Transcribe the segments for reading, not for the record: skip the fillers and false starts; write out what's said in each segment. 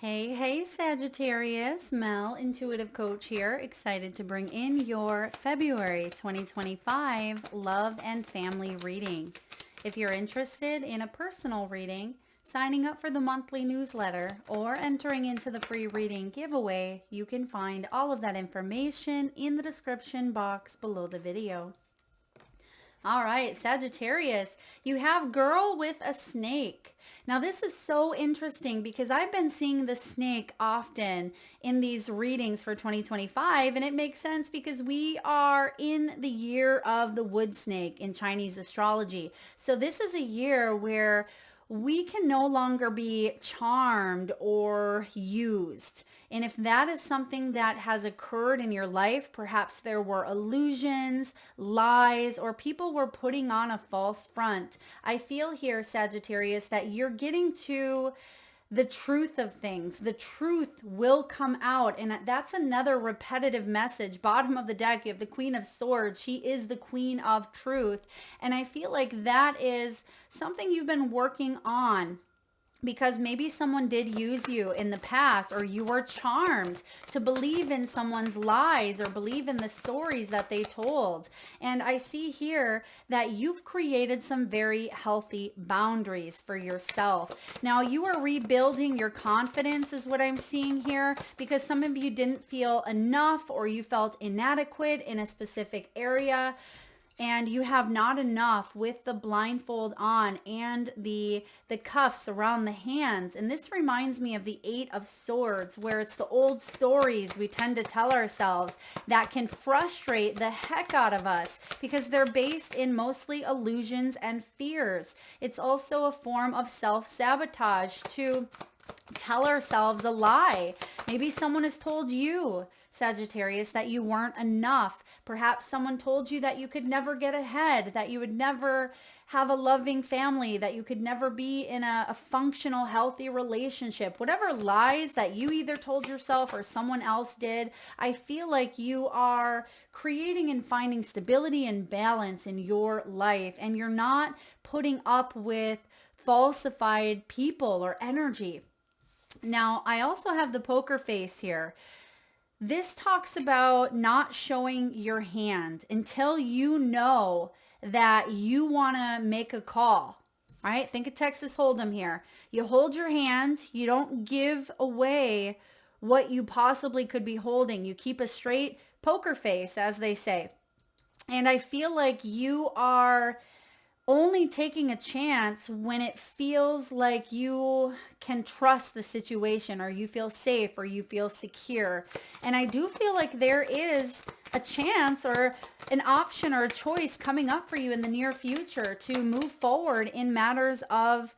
Hey, Sagittarius, Mel, Intuitive Coach here, excited to bring in your February 2025 love and family reading. If you're interested in a personal reading, signing up for the monthly newsletter, or entering into the free reading giveaway, you can find all of that information in the description box below the video. All right, Sagittarius, you have girl with a snake. Now, this is so interesting because I've been seeing the snake often in these readings for 2025, and it makes sense because we are in the year of the wood snake in Chinese astrology. So this is a year where we can no longer be charmed or used. And if that is something that has occurred in your life, perhaps there were illusions, lies, or people were putting on a false front. I feel here, Sagittarius, that you're getting to the truth of things. The truth will come out. And that's another repetitive message. Bottom of the deck, you have the Queen of Swords. She is the Queen of Truth. And I feel like that is something you've been working on, because maybe someone did use you in the past, or you were charmed to believe in someone's lies or believe in the stories that they told. And I see here that you've created some very healthy boundaries for yourself. Now you are rebuilding your confidence is what I'm seeing here, because some of you didn't feel enough or you felt inadequate in a specific area. And you have not enough with the blindfold on and the cuffs around the hands. And this reminds me of the Eight of Swords, where it's the old stories we tend to tell ourselves that can frustrate the heck out of us because they're based in mostly illusions and fears. It's also a form of self-sabotage to tell ourselves a lie. Maybe someone has told you, Sagittarius, that you weren't enough. Perhaps someone told you that you could never get ahead, that you would never have a loving family, that you could never be in a functional, healthy relationship. Whatever lies that you either told yourself or someone else did, I feel like you are creating and finding stability and balance in your life, and you're not putting up with falsified people or energy. Now, I also have the poker face here. This talks about not showing your hand until you know that you want to make a call, right? Think of Texas Hold'em here. You hold your hand. You don't give away what you possibly could be holding. You keep a straight poker face, as they say. And I feel like you are only taking a chance when it feels like you can trust the situation, or you feel safe, or you feel secure. And I do feel like there is a chance or an option or a choice coming up for you in the near future to move forward in matters of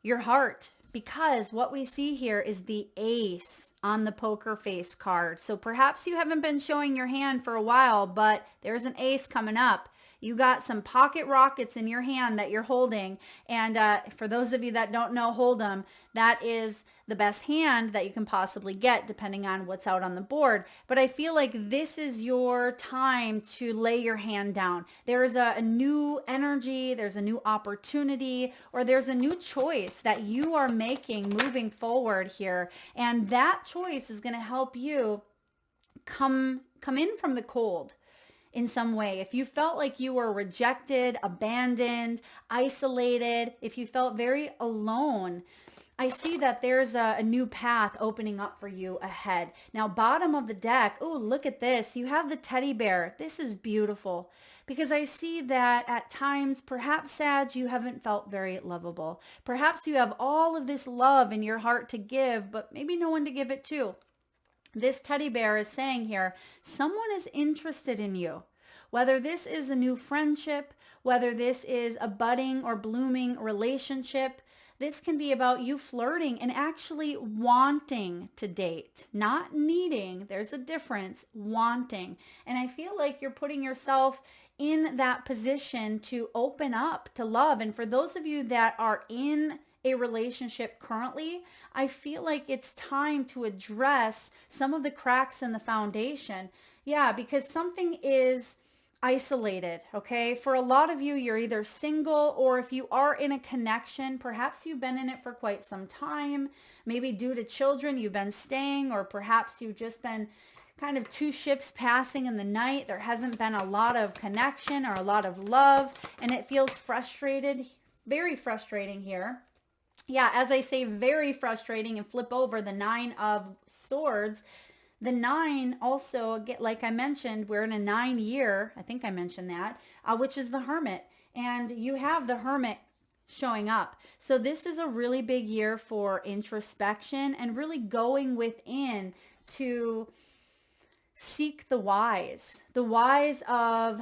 your heart, because what we see here is the ace on the poker face card. So perhaps you haven't been showing your hand for a while, but there's an ace coming up. You got some pocket rockets in your hand that you're holding. And for those of you that don't know Hold'em, that is the best hand that you can possibly get depending on what's out on the board. But I feel like this is your time to lay your hand down. There is a new energy, there's a new opportunity, or there's a new choice that you are making moving forward here. And that choice is going to help you come in from the cold in some way. If you felt like you were rejected, abandoned, isolated, if you felt very alone, I see that there's a new path opening up for you ahead. Now, bottom of the deck, oh, look at this. You have the teddy bear. This is beautiful because I see that at times, perhaps, Sag, you haven't felt very lovable. Perhaps you have all of this love in your heart to give, but maybe no one to give it to. This teddy bear is saying here, someone is interested in you. Whether this is a new friendship, whether this is a budding or blooming relationship, this can be about you flirting and actually wanting to date, not needing. There's a difference, wanting. And I feel like you're putting yourself in that position to open up to love. And for those of you that are in a relationship currently, I feel like it's time to address some of the cracks in the foundation. Yeah, because something is isolated, okay? For a lot of you, you're either single, or if you are in a connection, perhaps you've been in it for quite some time. Maybe due to children, you've been staying, or perhaps you've just been kind of two ships passing in the night. There hasn't been a lot of connection or a lot of love, and it feels frustrated, very frustrating here. Yeah, as I say, very frustrating, and flip over the 9 of Swords. The 9 also, like I mentioned, we're in a 9-year, I think I mentioned that, which is the Hermit. And you have the Hermit showing up. So this is a really big year for introspection and really going within to seek the whys of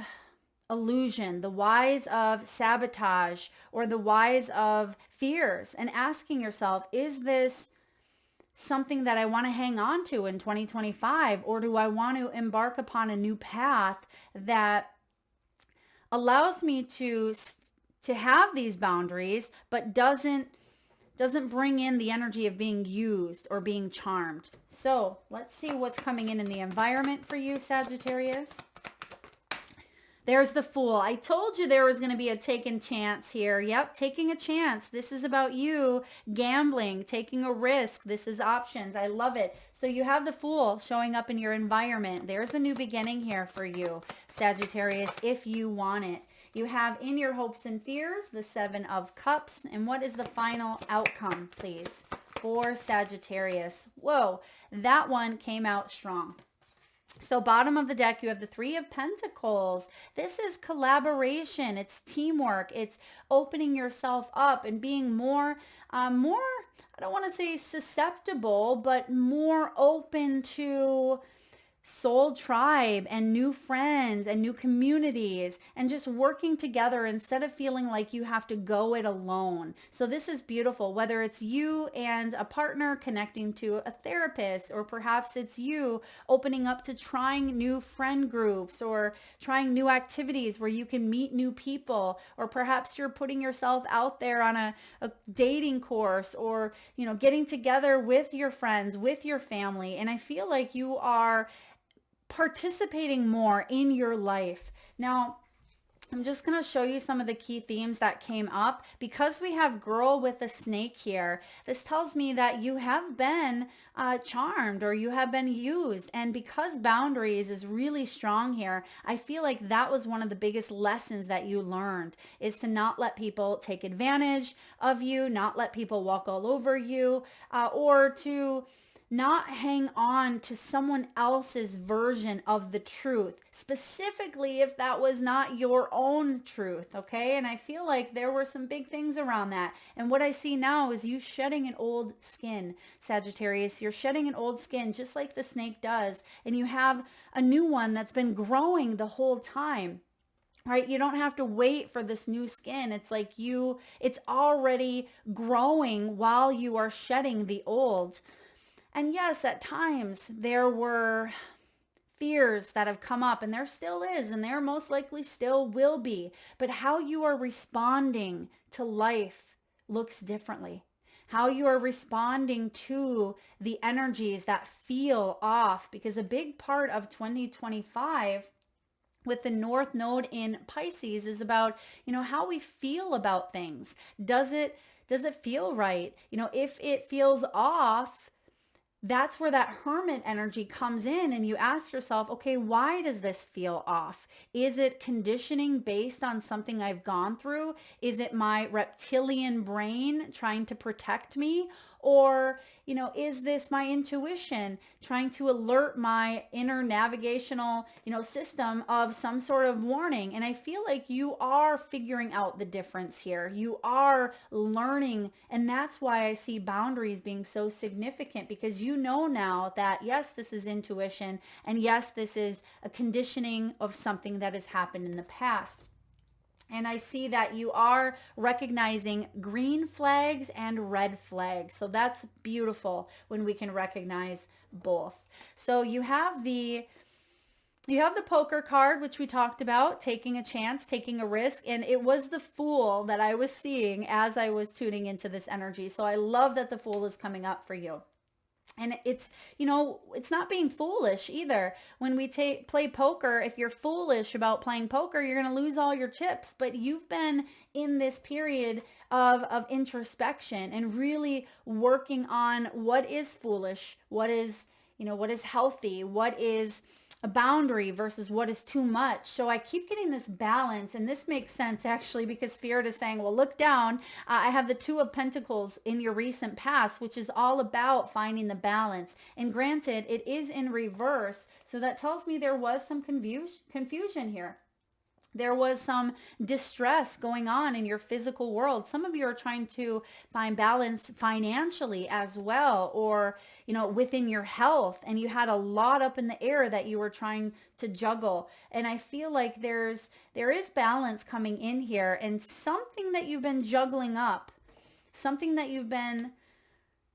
illusion, the whys of sabotage, or the whys of fears, and asking yourself, is this something that I want to hang on to in 2025, or do I want to embark upon a new path that allows me to have these boundaries, but doesn't bring in the energy of being used or being charmed? So let's see what's coming in the environment for you, Sagittarius. There's the Fool. I told you there was going to be a taking chance here. Yep, taking a chance. This is about you gambling, taking a risk. This is options. I love it. So you have the Fool showing up in your environment. There's a new beginning here for you, Sagittarius, if you want it. You have in your hopes and fears the 7 of Cups. And what is the final outcome, please, for Sagittarius? Whoa, that one came out strong. So bottom of the deck, you have the 3 of Pentacles. This is collaboration. It's teamwork. It's opening yourself up and being more, I don't want to say susceptible, but more open to soul tribe and new friends and new communities, and just working together instead of feeling like you have to go it alone. So this is beautiful, whether it's you and a partner connecting to a therapist, or perhaps it's you opening up to trying new friend groups or trying new activities where you can meet new people, or perhaps you're putting yourself out there on a dating course, or getting together with your friends, with your family. And I feel like you are participating more in your life. Now, I'm just going to show you some of the key themes that came up. Because we have Girl with a Snake here, this tells me that you have been charmed, or you have been used. And because boundaries is really strong here, I feel like that was one of the biggest lessons that you learned, is to not let people take advantage of you, not let people walk all over you, or to not hang on to someone else's version of the truth, specifically if that was not your own truth, okay? And I feel like there were some big things around that. And what I see now is you shedding an old skin, Sagittarius. You're shedding an old skin just like the snake does, and you have a new one that's been growing the whole time. Right? You don't have to wait for this new skin. It's like it's already growing while you are shedding the old. And yes, at times there were fears that have come up, and there still is, and there most likely still will be. But how you are responding to life looks differently. How you are responding to the energies that feel off, because a big part of 2025 with the North Node in Pisces is about, how we feel about things. Does it feel right? If it feels off, that's where that Hermit energy comes in, and you ask yourself, okay, why does this feel off? Is it conditioning based on something I've gone through? Is it my reptilian brain trying to protect me? Or, is this my intuition trying to alert my inner navigational, system of some sort of warning? And I feel like you are figuring out the difference here. You are learning. And that's why I see boundaries being so significant, because you know now that, yes, this is intuition. And yes, this is a conditioning of something that has happened in the past. And I see that you are recognizing green flags and red flags. So that's beautiful when we can recognize both. So you have the poker card, which we talked about, taking a chance, taking a risk. And it was the Fool that I was seeing as I was tuning into this energy. So I love that the Fool is coming up for you. And it's, it's not being foolish either. When we play poker, if you're foolish about playing poker, you're going to lose all your chips. But you've been in this period of introspection and really working on what is foolish, what is, what is healthy, what is a boundary versus what is too much. So I keep getting this balance, and this makes sense actually, because Spirit is saying, well, look down. I have the Two of Pentacles in your recent past, which is all about finding the balance. And granted, it is in reverse. So that tells me there was some confusion here. There was some distress going on in your physical world. Some of you are trying to find balance financially as well, or, within your health, and you had a lot up in the air that you were trying to juggle. And I feel like there is balance coming in here, and something that you've been juggling up, something that you've been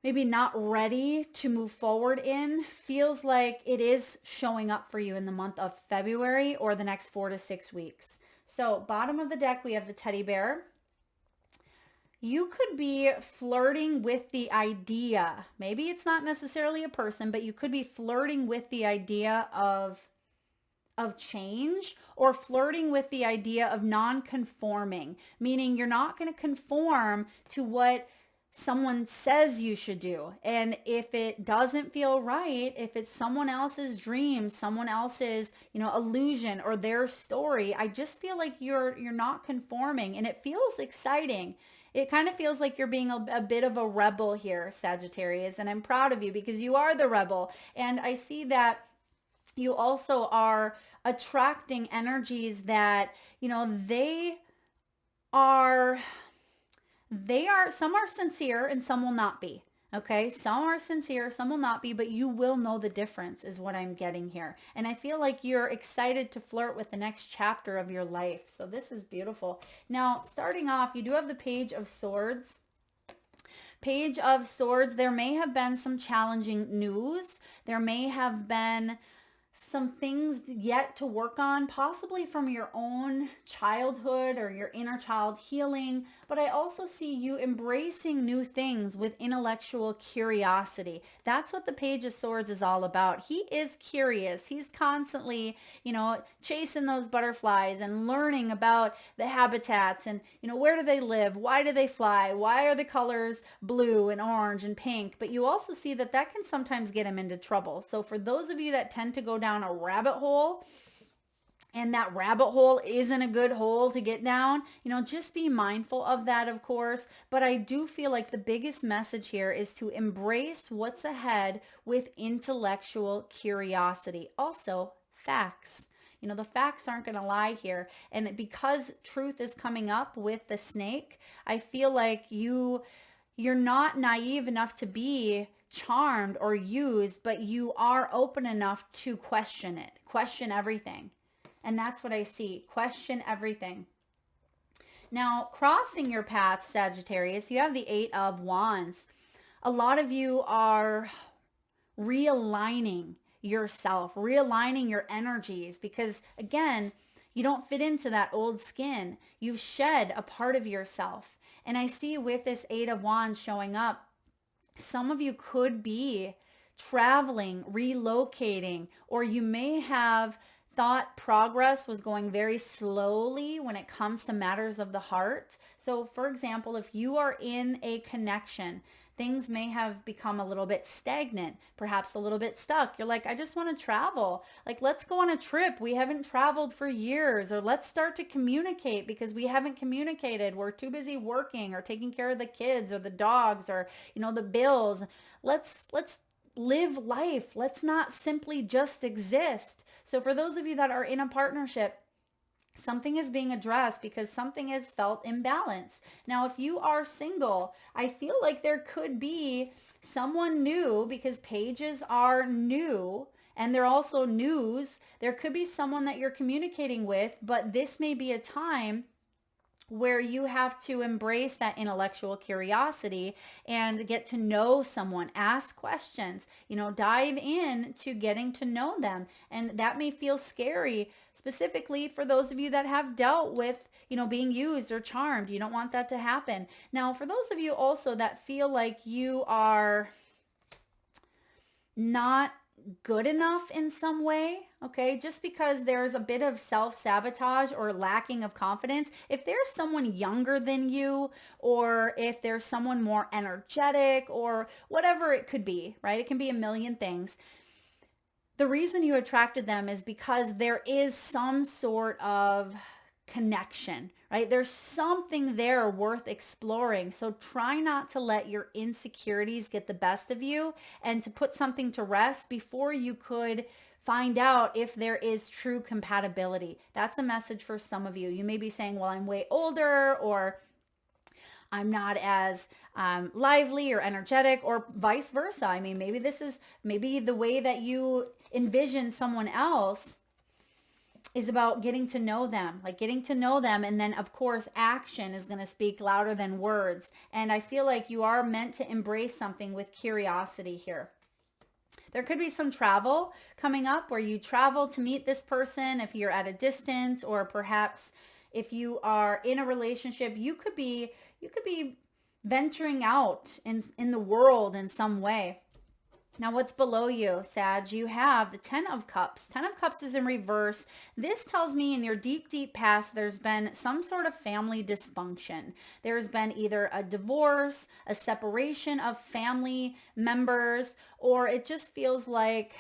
maybe not ready to move forward in, feels like it is showing up for you in the month of February or the next 4 to 6 weeks. So bottom of the deck, we have the teddy bear. You could be flirting with the idea. Maybe it's not necessarily a person, but you could be flirting with the idea of change, or flirting with the idea of non-conforming, meaning you're not going to conform to what someone says you should do. And if it doesn't feel right, if it's someone else's dream, someone else's, illusion or their story, I just feel like you're not conforming, and it feels exciting. It kind of feels like you're being a bit of a rebel here, Sagittarius, and I'm proud of you because you are the rebel. And I see that you also are attracting energies that, some are sincere and some will not be. Okay, some are sincere, some will not be, but you will know the difference is what I'm getting here. And I feel like you're excited to flirt with the next chapter of your life. So this is beautiful. Now, starting off, you do have the Page of Swords. Page of Swords, there may have been some challenging news. There may have been some things yet to work on, possibly from your own childhood or your inner child healing. But I also see you embracing new things with intellectual curiosity. That's what the Page of Swords is all about. He is curious. He's constantly, chasing those butterflies and learning about the habitats and, where do they live? Why do they fly? Why are the colors blue and orange and pink? But you also see that can sometimes get him into trouble. So for those of you that tend to go down a rabbit hole, and that rabbit hole isn't a good hole to get down, just be mindful of that, of course. But I do feel like the biggest message here is to embrace what's ahead with intellectual curiosity. Also, facts. The facts aren't going to lie here. And because truth is coming up with the snake, I feel like you're not naive enough to be charmed or used, but you are open enough to question it, question everything. And that's what I see. Question everything. Now, crossing your path, Sagittarius, you have the Eight of Wands. A lot of you are realigning yourself, realigning your energies, because again, you don't fit into that old skin. You've shed a part of yourself. And I see with this Eight of Wands showing up, some of you could be traveling, relocating, or you may have thought progress was going very slowly when it comes to matters of the heart. So for example, if you are in a connection, things may have become a little bit stagnant, perhaps a little bit stuck. You're like, I just want to travel. Like, let's go on a trip. We haven't traveled for years. Or let's start to communicate because we haven't communicated. We're too busy working or taking care of the kids or the dogs or, the bills. Let's live life. Let's not simply just exist. So for those of you that are in a partnership, something is being addressed because something has felt imbalanced. Now, if you are single, I feel like there could be someone new, because pages are new and they're also news. There could be someone that you're communicating with, but this may be a time where you have to embrace that intellectual curiosity and get to know someone, ask questions, dive in to getting to know them. And that may feel scary, specifically for those of you that have dealt with, being used or charmed. You don't want that to happen. Now, for those of you also that feel like you are not good enough in some way, okay? Just because there's a bit of self-sabotage or lacking of confidence, if there's someone younger than you, or if there's someone more energetic, or whatever it could be, right? It can be a million things. The reason you attracted them is because there is some sort of connection, right? There's something there worth exploring. So try not to let your insecurities get the best of you, and to put something to rest before you could find out if there is true compatibility. That's a message for some of you. You may be saying, well, I'm way older, or I'm not as lively or energetic, or vice versa. I mean, maybe the way that you envision someone else is about getting to know them, like getting to know them. And then of course, action is going to speak louder than words. And I feel like you are meant to embrace something with curiosity here. There could be some travel coming up where you travel to meet this person if you're at a distance, or perhaps if you are in a relationship, you could be venturing out in the world in some way. Now, what's below you, Sag? You have the 10 of Cups. 10 of Cups is in reverse. This tells me in your deep, deep past, there's been some sort of family dysfunction. There's been either a divorce, a separation of family members, or it just feels like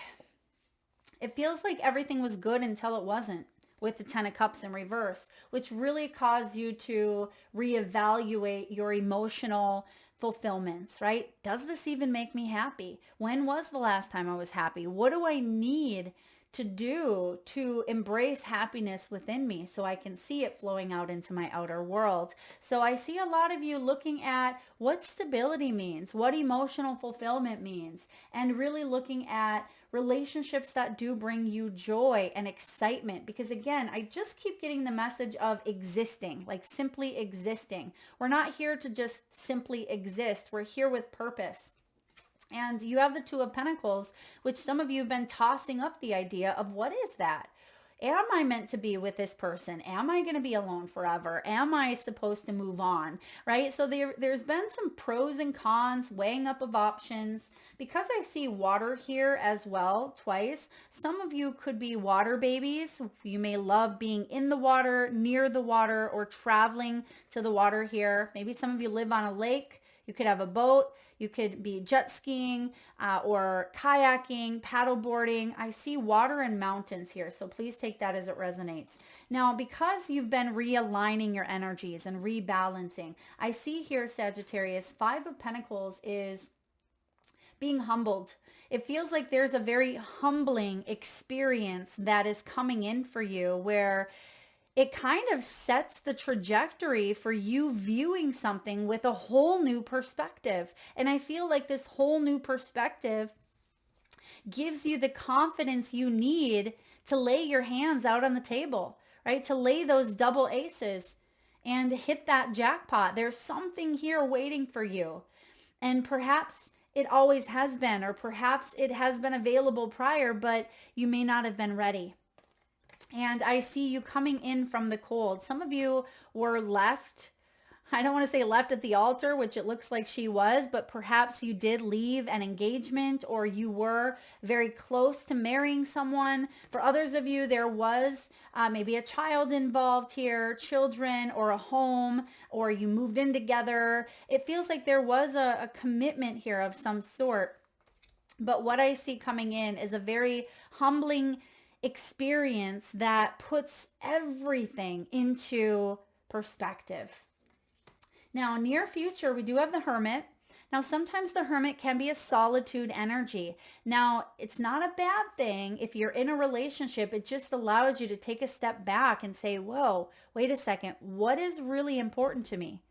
everything was good until it wasn't, with the 10 of Cups in reverse, which really caused you to reevaluate your emotional fulfillments, right? Does this even make me happy? When was the last time I was happy? What do I need to do to embrace happiness within me so I can see it flowing out into my outer world? So I see a lot of you looking at what stability means, what emotional fulfillment means, and really looking at relationships that do bring you joy and excitement. Because again, I just keep getting the message of existing, like simply existing. We're not here to just simply exist. We're here with purpose. And you have the 2 of Pentacles, which some of you have been tossing up the idea of, what is that? Am I meant to be with this person? Am I going to be alone forever? Am I supposed to move on? Right? So there's been some pros and cons, weighing up of options. Because I see water here as well twice, some of you could be water babies. You may love being in the water, near the water, or traveling to the water here. Maybe some of you live on a lake. You could have a boat. You could be jet skiing or kayaking, paddleboarding. I see water and mountains here, so please take that as it resonates. Now, because you've been realigning your energies and rebalancing, I see here, Sagittarius, 5 of Pentacles is being humbled. It feels like there's a very humbling experience that is coming in for you, where it kind of sets the trajectory for you viewing something with a whole new perspective. And I feel like this whole new perspective gives you the confidence you need to lay your hands out on the table, right? To lay those double aces and hit that jackpot. There's something here waiting for you. And perhaps it always has been, or perhaps it has been available prior, but you may not have been ready. And I see you coming in from the cold. Some of you were left, I don't want to say left at the altar, which it looks like she was, but perhaps you did leave an engagement, or you were very close to marrying someone. For others of you, there was maybe a child involved here, children, or a home, or you moved in together. It feels like there was a commitment here of some sort. But what I see coming in is a very humbling experience that puts everything into perspective. Now, near future, we do have the Hermit. Now, sometimes the Hermit can be a solitude energy. Now, it's not a bad thing if you're in a relationship. It just allows you to take a step back and say, whoa, wait a second. What is really important to me?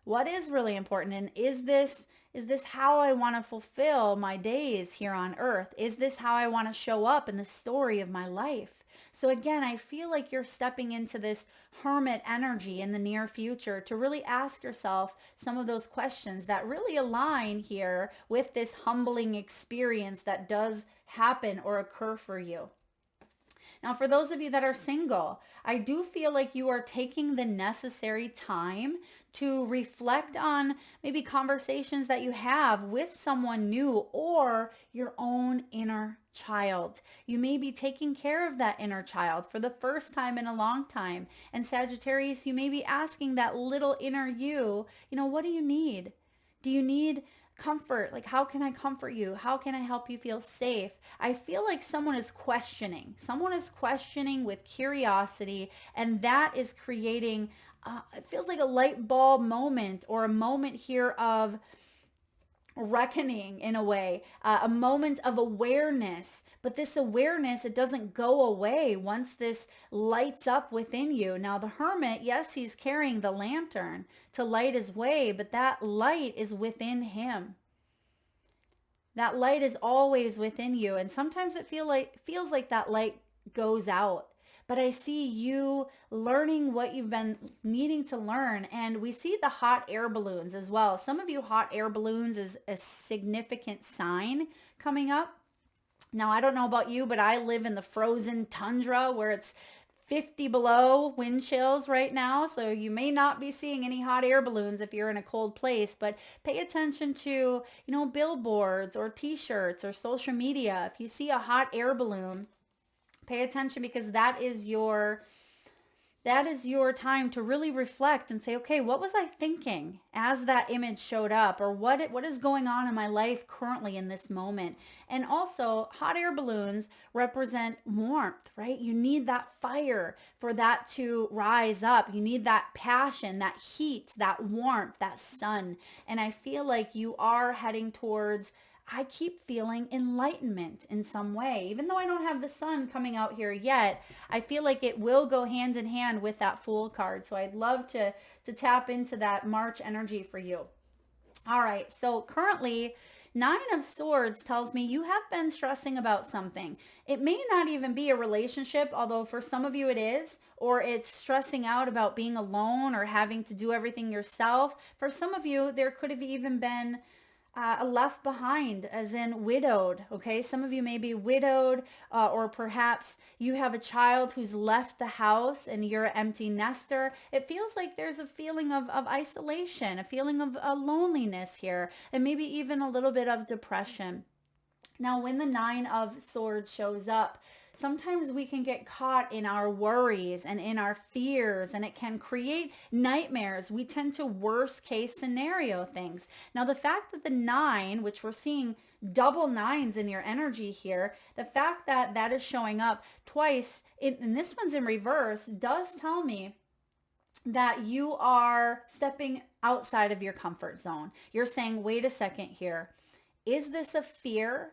What is really important? And is this how I want to fulfill my days here on earth? Is this how I want to show up in the story of my life? So again, I feel like you're stepping into this Hermit energy in the near future to really ask yourself some of those questions that really align here with this humbling experience that does happen or occur for you. Now, for those of you that are single, I do feel like you are taking the necessary time to reflect on maybe conversations that you have with someone new or your own inner child. You may be taking care of that inner child for the first time in a long time. And Sagittarius, you may be asking that little inner you know, what do you need? Do you need comfort? Like, how can I comfort you? How can I help you feel safe? I feel like someone is questioning. Someone is questioning with curiosity, and that is creating, it feels like a light bulb moment, or a moment here of reckoning in a way, a moment of awareness. But this awareness, it doesn't go away once this lights up within you. Now the hermit, yes, he's carrying the lantern to light his way, but that light is within him. That light is always within you. And sometimes it feels like that light goes out. But I see you learning what you've been needing to learn. And we see the hot air balloons as well. Some of you, hot air balloons is a significant sign coming up. Now, I don't know about you, but I live in the frozen tundra where it's 50 below wind chills right now. So you may not be seeing any hot air balloons if you're in a cold place, but pay attention to, you know, billboards or t-shirts or social media. If you see a hot air balloon, pay attention, because that is your time to really reflect and say, okay, what was I thinking as that image showed up, or what is going on in my life currently in this moment? And also, hot air balloons represent warmth, right? You need that fire for that to rise up. You need that passion, that heat, that warmth, that sun. And I feel like you are heading towards, I keep feeling enlightenment in some way. Even though I don't have the sun coming out here yet, I feel like it will go hand in hand with that Fool card. So I'd love to tap into that March energy for you. All right, so currently, 9 of Swords tells me you have been stressing about something. It may not even be a relationship, although for some of you it is, or it's stressing out about being alone or having to do everything yourself. For some of you, there could have even been left behind, as in widowed. Okay, some of you may be widowed, or perhaps you have a child who's left the house and you're an empty nester. It feels like there's a feeling of isolation, a feeling of loneliness here, and maybe even a little bit of depression. Now, when the 9 of Swords shows up, sometimes we can get caught in our worries and in our fears, and it can create nightmares. We tend to worst case scenario things. Now, the fact that the 9, which we're seeing double 9s in your energy here, the fact that that is showing up twice, and this one's in reverse, does tell me that you are stepping outside of your comfort zone. You're saying, wait a second here. Is this a fear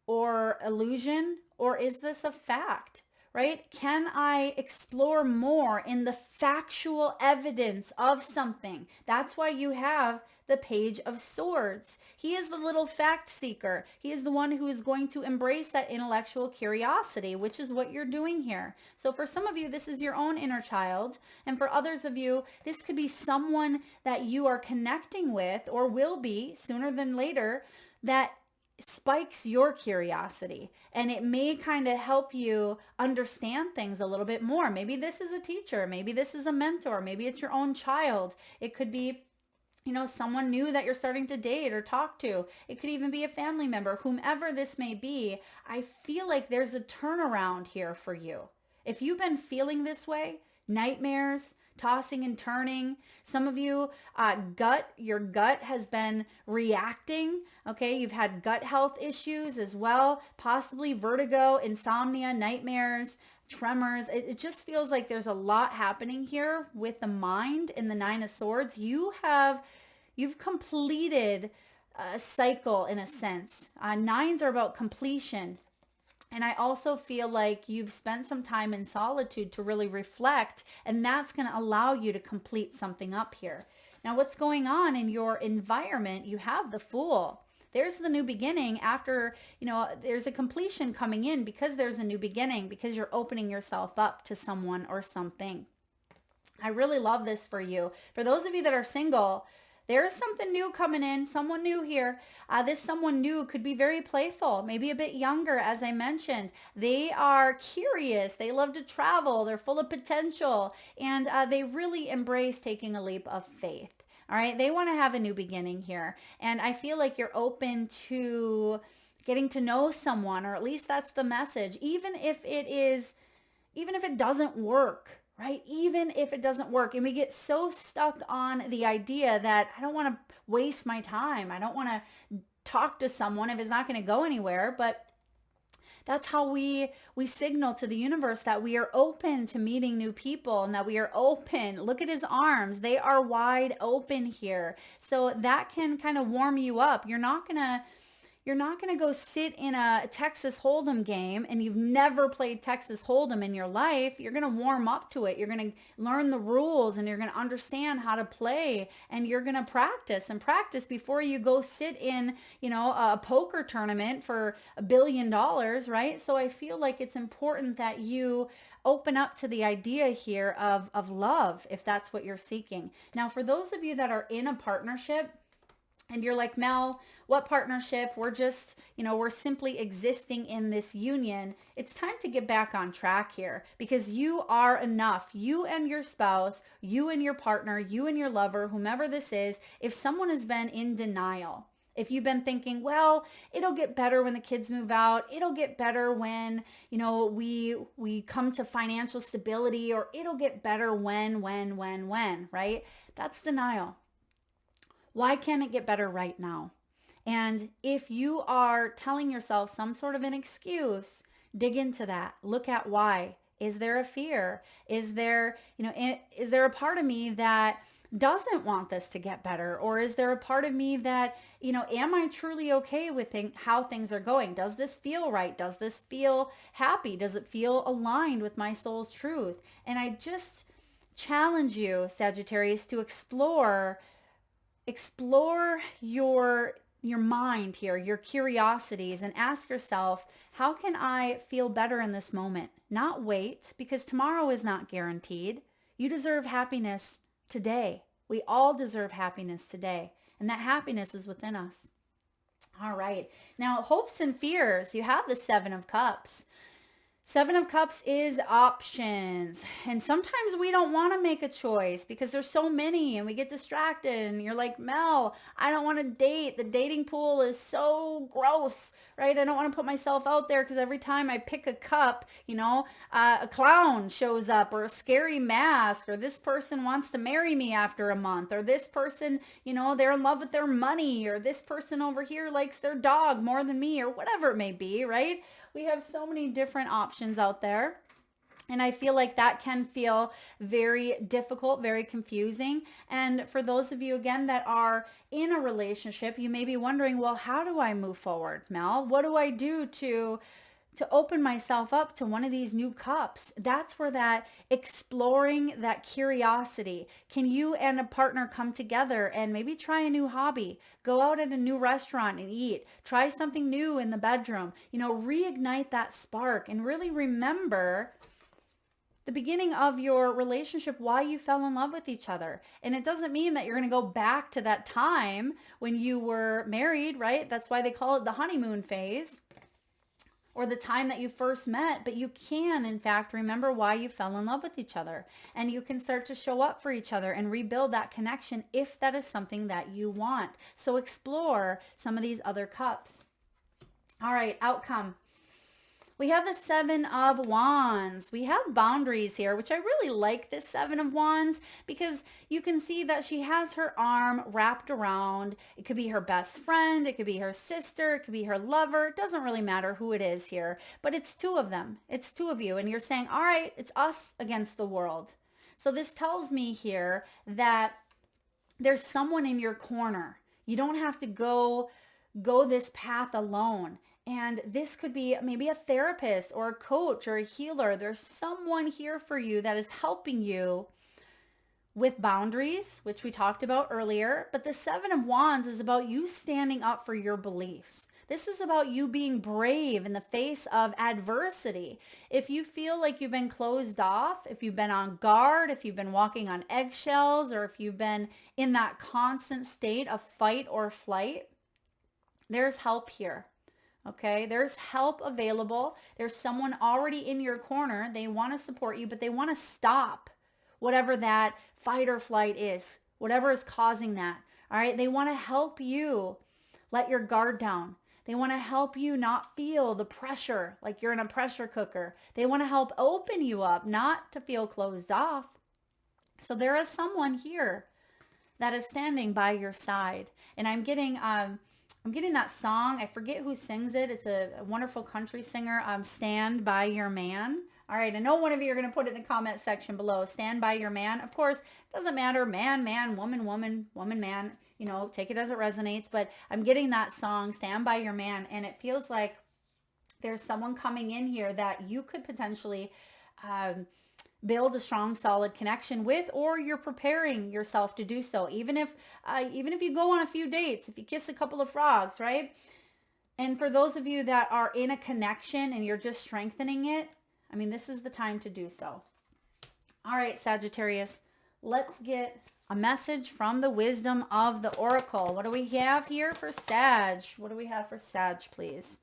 or illusion, or is this a fact, right? Can I explore more in the factual evidence of something? That's why you have the Page of Swords. He is the little fact seeker. He is the one who is going to embrace that intellectual curiosity, which is what you're doing here. So for some of you, this is your own inner child. And for others of you, this could be someone that you are connecting with, or will be sooner than later, that spikes your curiosity, and it may kind of help you understand things a little bit more. Maybe this is a teacher, maybe this is a mentor, maybe it's your own child. It could be, you know, someone new that you're starting to date or talk to. It could even be a family member, whomever this may be. I feel like there's a turnaround here for you. If you've been feeling this way, nightmares, tossing and turning. Some of you, your gut has been reacting. Okay, you've had gut health issues as well, possibly vertigo, insomnia, nightmares, tremors. It just feels like there's a lot happening here with the mind in the 9 of Swords. You've completed a cycle in a sense. 9s are about completion. And I also feel like you've spent some time in solitude to really reflect, and that's going to allow you to complete something up here. Now, what's going on in your environment? You have the Fool. There's the new beginning after, you know, there's a completion coming in because there's a new beginning, because you're opening yourself up to someone or something. I really love this for you. For those of you that are single, There's something new coming in, someone new here. This someone new could be very playful, maybe a bit younger, as I mentioned. They are curious. They love to travel. They're full of potential, and they really embrace taking a leap of faith. All right. They want to have a new beginning here. And I feel like you're open to getting to know someone, or at least that's the message, even if it doesn't work, right? Even if it doesn't work. And we get so stuck on the idea that I don't want to waste my time. I don't want to talk to someone if it's not going to go anywhere. But that's how we signal to the universe that we are open to meeting new people and that we are open. Look at his arms. They are wide open here. So that can kind of warm you up. You're not going to go sit in a Texas Hold'em game and you've never played Texas Hold'em in your life. You're going to warm up to it. You're going to learn the rules and you're going to understand how to play, and you're going to practice before you go sit in, a poker tournament for $1 billion, right? So I feel like it's important that you open up to the idea here of love, if that's what you're seeking. Now, for those of you that are in a partnership, and you're like, Mel, what partnership? We're just, we're simply existing in this union. It's time to get back on track here, because you are enough. You and your spouse, you and your partner, you and your lover, whomever this is, if someone has been in denial, if you've been thinking, well, it'll get better when the kids move out, it'll get better when, we come to financial stability, or it'll get better when, right? That's denial. Why can't it get better right now? And if you are telling yourself some sort of an excuse, dig into that. Look at why. Is there a fear? Is there a part of me that doesn't want this to get better? Or is there a part of me that, am I truly okay with how things are going? Does this feel right? Does this feel happy? Does it feel aligned with my soul's truth? And I just challenge you, Sagittarius, to explore your mind here, your curiosities, and ask yourself, how can I feel better in this moment? Not wait, because tomorrow is not guaranteed. You deserve happiness today. We all deserve happiness today, and that happiness is within us. All right. Now, hopes and fears. You have the Seven of Cups. Seven of Cups is options. And sometimes we don't want to make a choice because there's so many and we get distracted, and you're like, Mel, I don't want to date. The dating pool is so gross, right? I don't want to put myself out there because every time I pick a cup, a clown shows up, or a scary mask, or this person wants to marry me after a month, or this person, they're in love with their money, or this person over here likes their dog more than me, or whatever it may be, right? We have so many different options out there. And I feel like that can feel very difficult, very confusing. And for those of you, again, that are in a relationship, you may be wondering, well, how do I move forward, Mel? What do I do to open myself up to one of these new cups? That's where that exploring, that curiosity. Can you and a partner come together and maybe try a new hobby? Go out at a new restaurant and eat. Try something new in the bedroom. Reignite that spark and really remember the beginning of your relationship, why you fell in love with each other. And it doesn't mean that you're going to go back to that time when you were married, right? That's why they call it the honeymoon phase, or the time that you first met, but you can, in fact, remember why you fell in love with each other. And you can start to show up for each other and rebuild that connection if that is something that you want. So explore some of these other cups. All right, outcome. We have the Seven of Wands. We have boundaries here, which I really like this Seven of Wands, because you can see that she has her arm wrapped around. It could be her best friend. It could be her sister. It could be her lover. It doesn't really matter who it is here, but it's two of them. It's two of you. And you're saying, all right, it's us against the world. So this tells me here that there's someone in your corner. You don't have to go this path alone. And this could be maybe a therapist or a coach or a healer. There's someone here for you that is helping you with boundaries, which we talked about earlier. But the Seven of Wands is about you standing up for your beliefs. This is about you being brave in the face of adversity. If you feel like you've been closed off, if you've been on guard, if you've been walking on eggshells, or if you've been in that constant state of fight or flight, there's help here. Okay, there's help available. There's someone already in your corner. They want to support you, but they want to stop whatever that fight or flight is, whatever is causing that. All right, they want to help you let your guard down. They want to help you not feel the pressure like you're in a pressure cooker. They want to help open you up, not to feel closed off. So there is someone here that is standing by your side. And I'm getting that song. I forget who sings it. It's a wonderful country singer. Stand By Your Man. All right. I know one of you are going to put it in the comment section below. Stand by your man. Of course, it doesn't matter. Man, man, woman, woman, woman, man. You know, take it as it resonates. But I'm getting that song, Stand By Your Man. And it feels like there's someone coming in here that you could potentially build a strong, solid connection with, or you're preparing yourself to do so. Even if you go on a few dates, if you kiss a couple of frogs, right? And for those of you that are in a connection and you're just strengthening it, I mean, this is the time to do so. All right, Sagittarius, let's get a message from the wisdom of the Oracle. What do we have here for Sag? What do we have for Sag, please?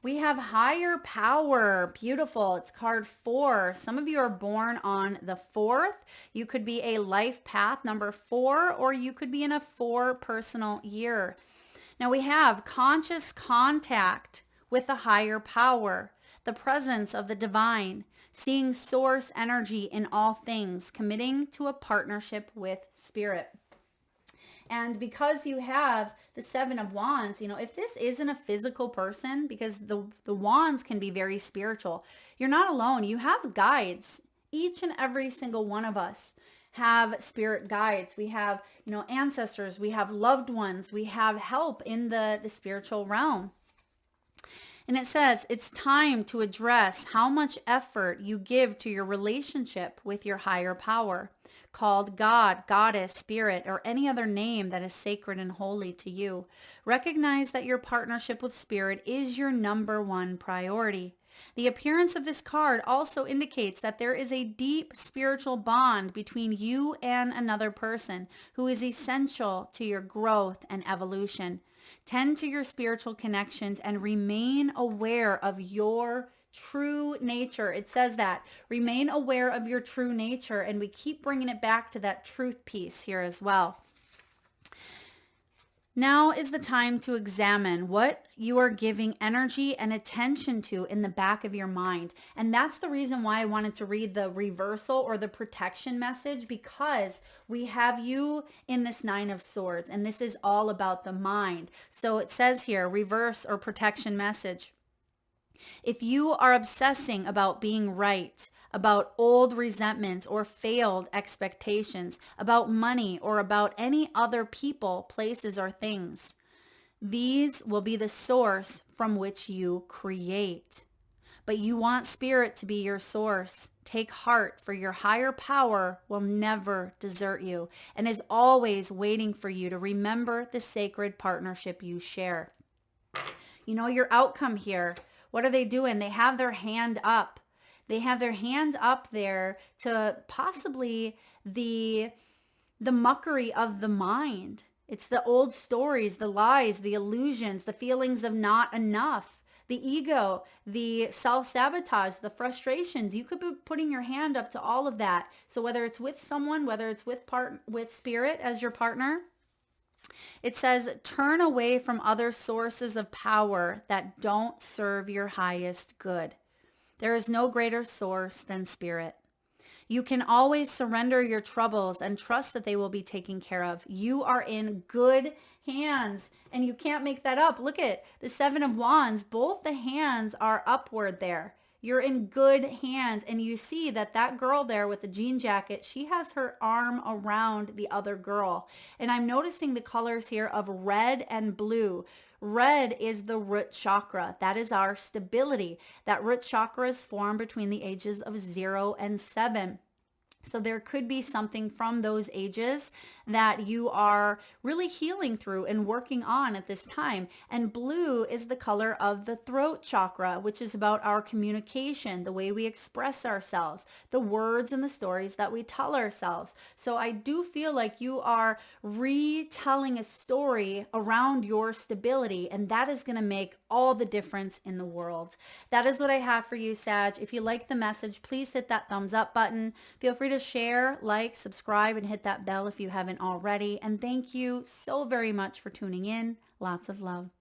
We have higher power. Beautiful. It's card 4. Some of you are born on the 4th. You could be a life path number 4, or you could be in a 4 personal year. Now we have conscious contact with the higher power, the presence of the divine, seeing source energy in all things, committing to a partnership with spirit. And because you have the 7 of Wands, you know, if this isn't a physical person, because the wands can be very spiritual, you're not alone. You have guides. Each and every single one of us have spirit guides. We have, you know, ancestors. We have loved ones. We have help in the spiritual realm. And it says it's time to address how much effort you give to your relationship with your higher power, called God, Goddess, Spirit, or any other name that is sacred and holy to you. Recognize that your partnership with Spirit is your number 1 priority. The appearance of this card also indicates that there is a deep spiritual bond between you and another person who is essential to your growth and evolution. Tend to your spiritual connections and remain aware of your true nature. It says that. Remain aware of your true nature. And we keep bringing it back to that truth piece here as well. Now is the time to examine what you are giving energy and attention to in the back of your mind. And that's the reason why I wanted to read the reversal or the protection message, because we have you in this 9 of Swords, and this is all about the mind. So it says here, reverse or protection message. If you are obsessing about being right, about old resentments or failed expectations, about money or about any other people, places, or things, these will be the source from which you create. But you want Spirit to be your source. Take heart, for your higher power will never desert you and is always waiting for you to remember the sacred partnership you share. You know, your outcome here, what are they doing? They have their hand up. They have their hand up there to possibly the muckery of the mind. It's the old stories, the lies, the illusions, the feelings of not enough, the ego, the self-sabotage, the frustrations. You could be putting your hand up to all of that. So whether it's with someone, whether it's with Spirit as your partner, it says, turn away from other sources of power that don't serve your highest good. There is no greater source than Spirit. You can always surrender your troubles and trust that they will be taken care of. You are in good hands, and you can't make that up. Look at the 7 of Wands. Both the hands are upward there. You're in good hands, and you see that that girl there with the jean jacket, she has her arm around the other girl. And I'm noticing the colors here of red and blue. Red is the root chakra. That is our stability. That root chakra is formed between the ages of 0 and 7. So there could be something from those ages that you are really healing through and working on at this time. And blue is the color of the throat chakra, which is about our communication, the way we express ourselves, the words and the stories that we tell ourselves. So I do feel like you are retelling a story around your stability, and that is going to make all the difference in the world. That is what I have for you, Sag. If you like the message, please hit that thumbs up button. Feel free to share, like, subscribe, and hit that bell if you haven't already. And thank you so very much for tuning in. Lots of love.